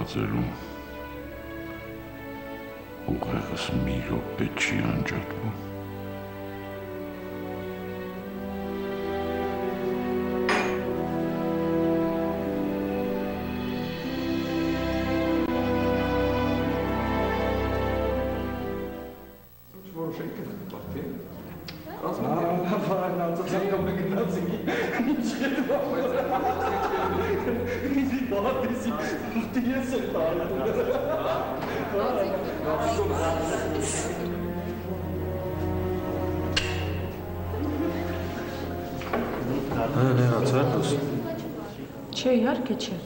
մտածելու ուղեղս մի րոպե չի անջատվում։ Չէ, իհարկե չէ։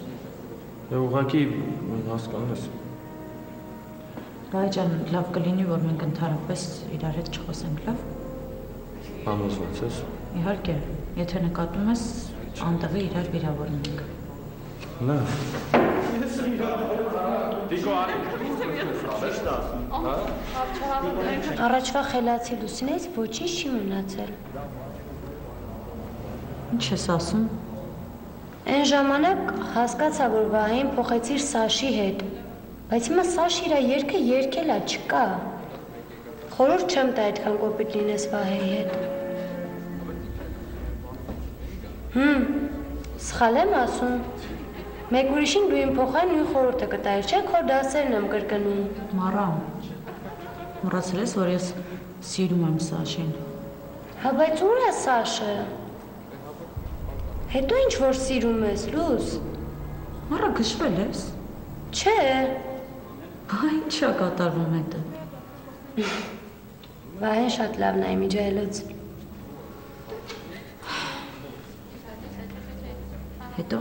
Ուղղակի հասկանում ես։ Ռայ ջան, լավ կլինի, որ մենք ընդհանրապես իրար հետ չխոսենք, լավ։ Համոզված ես։ Իհարկե, եթե նկատում ես, անտեղի իրար վիրավորում ենք։ Լավ։ Առաջվա խելացի Լուսինեից ոչինչ չի մնացել։ Ինչ ես ասում։ Այն ժամանակ հասկացա, որ Վահեին փոխեցիր Սաշի հետ, բայց հիմա Սաշի իր երգը երգել է, չկա։ Խորհուրդ չեմ տա այդքան կոպիտ լինես Վահեի հետ։ Սխալ եմ ասում։ Մեկ ուրիշին դու իմ փոխարեն նույն խորհուրդը կտայիր, չէ՞ քո դասերն եմ կրկնում։ Մարամ, մոռացել ես, որ ես սիրում եմ Սաշին։ Հա, բայց ուր է Սաշը։ Հետո ինչ որ սիրում ես, Լուս։ Մարա գժվել ես։ Չէ։ Հա, ինչ է կատարվում հետը։ Վահեն շատ լավն է իմիջայելուց։ Հետո։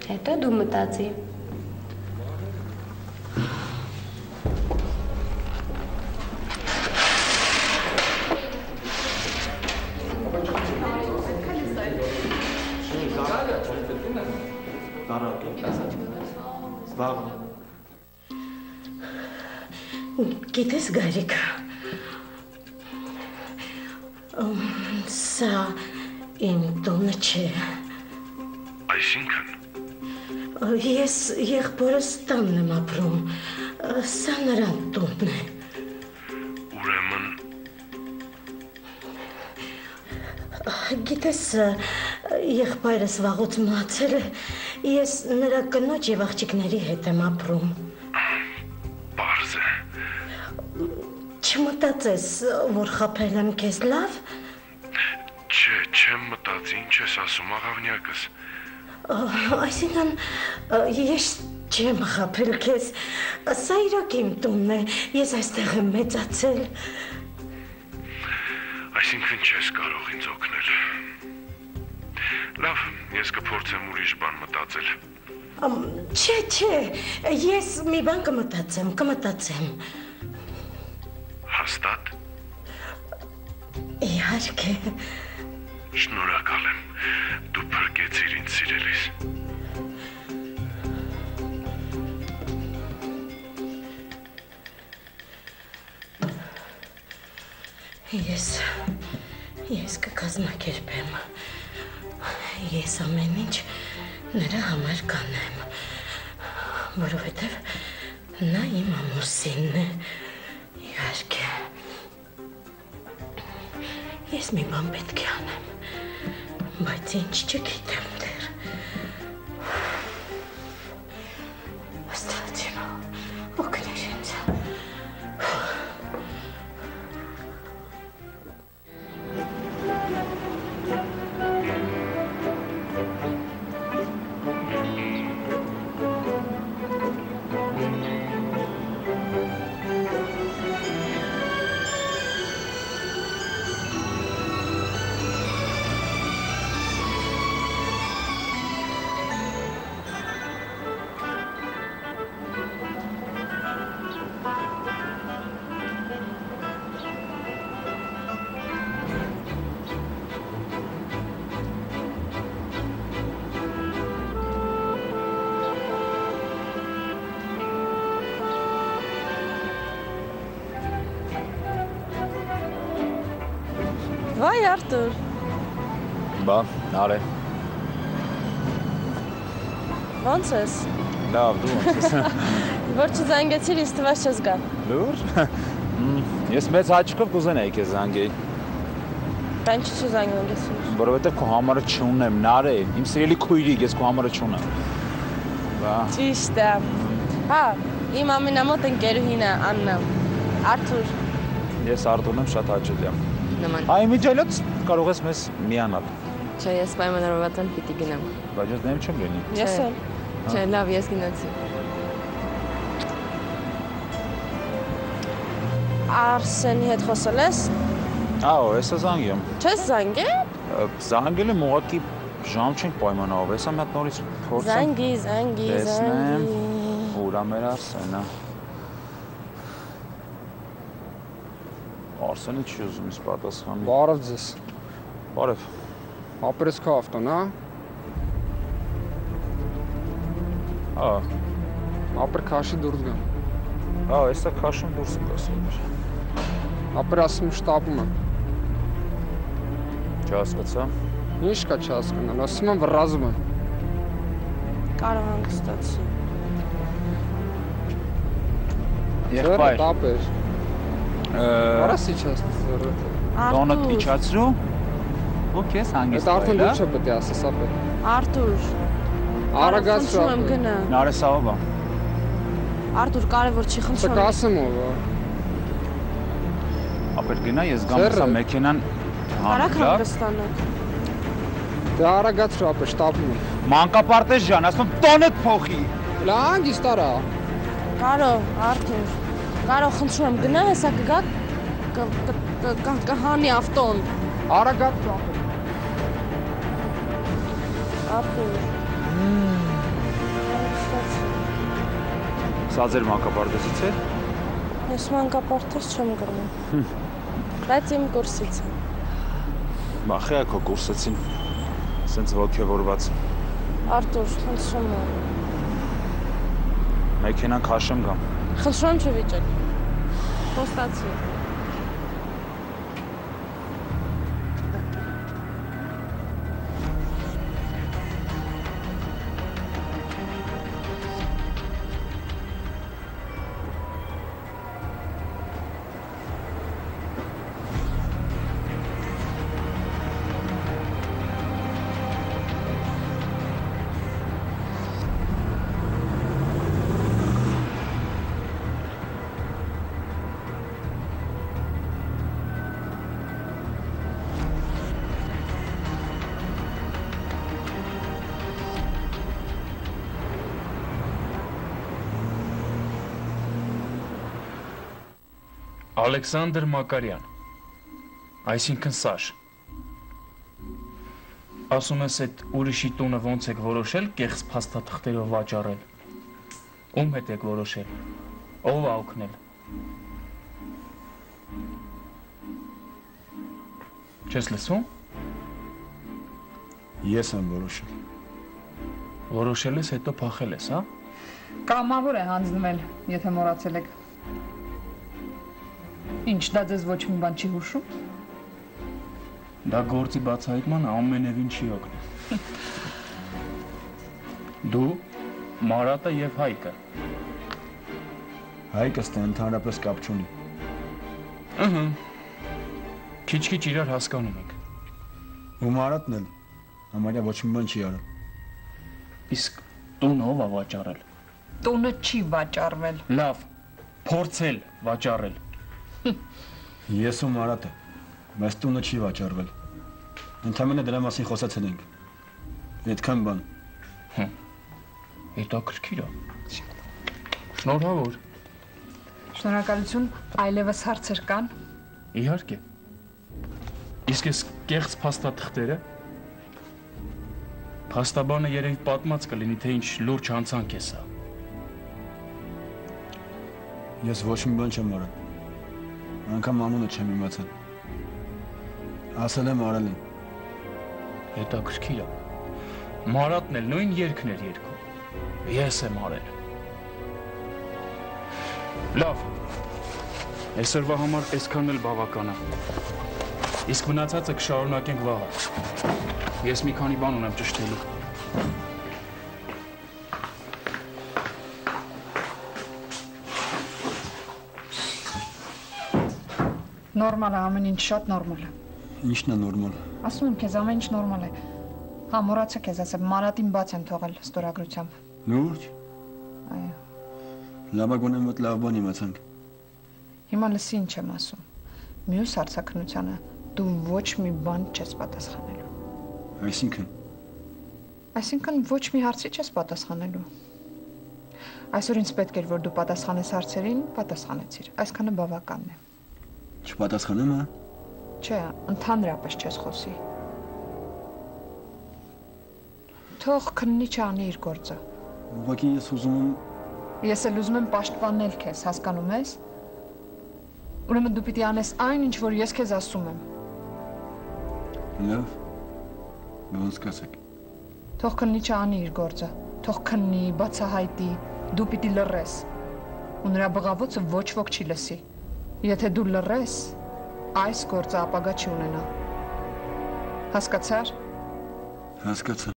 Հետո դու մտածի։ Գիտես Գարիկ, սա իմ տունը չէ։ Այսինքն։ Ես եղբորս տանն եմ ապրում, սա նրա տունն է։ Ուրեմն։ Գիտես, եղբայրս վաղուց մահացել է, ես նրա կնոջ և աղջիկների հետ եմ ապրում։ Պարզ է։ Չմտածես, որ խաբել եմ քեզ, լավ։ Չէ, չեմ մտածի, ինչ ես ասում, աղավնյակս։ Այսինքն, ես չեմ խաբել քեզ, սա իրոք իմ տունն է, ես այստեղ եմ մեծացել։ Այսինքն չես կարող ինձ օգնել։ Լավ, ես կփորձեմ ուրիշ բան մտածել։ Չէ, ես մի բան կմտածեմ։ Հաստատ։ Իհարկե։ Շնորհակալ եմ, դու փրկեցիր ինձ սիրելիս։ Ես կկազմակերպեմ, ես ամեն ինչ նրա համար կանեմ, որովհետև նա իմ ամուսինն է, իհարկե, ես մի բան պետք է անեմ, բայց ինչ չգիտեմ դեռ, աստված իմ, օգներ ինձ։ Վայ Արտուր։ Բա, արե։ Ոնց ես։ Լավ, դու ոնց ես։ Որ չզանգեցիր, ինձ թվաց չես գա։ Լուր։ Ես մեծ հաճիկով կուզենայի քեզ զանգեի։ Բան չզանգեցիր։ Որովհետև քո համարը չունեմ, Նարե, իմ սիրելի քույրիկ, ես քո համարը չունեմ։ Բա։ Ճիշտ է։ Հա, իմ ամենամոտ ընկերուհին է Աննա։ Արթուր։ Ես Արթուրն եմ, շատ հաճելի եմ։ Նման։ Այ միջայլոց կարող ես մեզ միանալ։ Չէ, ես պայմանավորվածան պիտի գնամ։ Բայց ես դեմ չեմ լինի։ Ես էլ։ Չէ, լավ, ես գնացի։ Արսենի հետ խոսել ես։ Ահա, հեսա զանգեմ։ Չես զանգել։ Զանգել եմ ուղղակի ժամ չենք պայմանավորվել, հեսա մի հատ նորից փորձեմ։ Զանգի։ Տեսնեմ, ուր է մեր Արսենը։ Արսենը չի ուզում ինձ պատասխանի։ Բարև ձեզ։ Բարև։ Ապրես քո ավտոն, հա։ Ահա։ Ապր քաշի դուրս գամ։ Ահա, հեսա քաշում դուրս կասում։ Ապր ասում շտապում եմ։ Չհասկացա։ Ինչ կա չհասկանալ, ասում եմ վռազում եմ։ Կարող հանգստացի։ Եղբայր։ Տապեր։ Արասի չհասկացա։ Տոնը իջացրու։ Ու քեզ հանգիստ։ Այդ արդեն դու չպետք է ասես, ապեր։ Արթուր։ Արագացրու։ Խնդրում եմ գնա։ Նարե սավա։ Արթուր, կարևոր չի, խնդրում եմ։ Կասեմ ով։ Ապեր գնա, ես գամ սա մեքենան Արագ հանգստանաք։ Դե արագացրու, ապեր, շտապում եմ։ Մանկապարտեզ ջան, ասում տոնդ փոխի։ Լա հանգիստ արա։ Կարո, Արթուր։ Կարո, խնդրում եմ գնա, հեսա կգա կհանի ավտոն։ Արագացրու, ապեր։ Ապուր։ Սա ձեր մանկապարտեզից է։ Ես մանկապարտեզ չեմ գնում։ Բայց իմ կուրսից է։ Բախի ակո կուրսեցին։ Սենց ոգևորված։ Արթուր, խնդրում եմ։ Մեքենան քաշեմ գամ։ Խնդրում եմ չվիճեք։ Խոստացի։ Ալեքսանդր Մակարյան, այսինքն Սաշ, ասում ես այդ ուրիշի տունը ոնց եք որոշել կեղծ փաստաթղթերով վաճառել, ում հետ եք որոշել, ով ա օգնել, չես լսում, ես եմ որոշել, որոշել ես հետո փախել ես, հա, կամավոր է հանձնվել, եթե մոռացել եք, Ինչ, դա ձեզ ոչ մի բան չի հուշում։ Դա գործի բացահայտման ամենևին չի օգնի։ Դու, Մարատը եւ Հայկը։ Հայկը ստե ընդհանրապես կապ չունի։ Ըհը։ Քիչ-քիչ իրար հասկանում ենք։ Ու Մարատն էլ համարյա ոչ մի բան չի արել։ Իսկ տունը ով է վաճառել։ Տունը չի վաճառվել։ Լավ, փորձել վաճառել։ Ես ու Մարատը, բայց տունը չի վաճառվել։ Ընդամենը դրա մասին խոսացել ենք։ Այդքան բան։ Հետաքրքիր է։ Շնորհավոր։ Շնորհակալություն, այլևս հարցեր կան։ Իհարկե։ Իսկ ես կեղծ փաստաթղթերը։ Փաստաբանը երևի պատմած կլինի, թե ինչ լուրջ հանցանք է սա։ Ես ոչ մի բան չեմ արել։ Անգամ անունը չեմ իմացել։ Ասել եմ արել եմ։ Հետաքրքիր է։ Մարատն էլ նույն երգն էր երգում։ Ես եմ արել։ Լավ։ Այսօրվա համար այսքանն էլ բավական է։ Իսկ մնացածը կշարունակենք վաղը։ Ես մի քանի բան ունեմ ճշտելու։ Նորմալ է, ամեն ինչ շատ նորմալ է։ Ինչն է նորմալ։ Ասում եմ քեզ ամեն ինչ նորմալ է։ Հա, մոռացա քեզ ասել, Մարատին բաց են թողել ստորագրությամբ։ Լուրջ։ Այո։ Լավ գոնե մոտ լավ բան իմացանք։ Հիմա լսի ինչ եմ ասում։ Մյուս հարցակնությանը դու ոչ մի բան չես պատասխանելու։ Այսինքն ոչ մի հարցի չես պատասխանելու։ Այսօր ինձ պետք էր, որ դու պատասխանես հարցերին, պատասխանեցիր։ Այսքանը բավականն է։ Չպատասխանեմ, հա։ Չէ, ընդհանրապես չես խոսի։ Թող քննիչը անի իր գործը։ Ուղղակի ես ուզում եմ։ Ես էլ ուզում եմ պաշտպանել քեզ, հասկանում ես։ Ուրեմն դու պիտի անես այն, ինչ որ ես քեզ ասում եմ։ Լավ։ Ոնց կասեք։ Թող քննիչը անի իր գործը։ Թող քննի, բացահայտի, դու պիտի լռես։ Ու նրա բղավոցը ոչ ոք չի լսի։ Եթե դու լռես, այս գործը ապագա չի ունենա։ Հասկացա՞ր։ Հասկացա։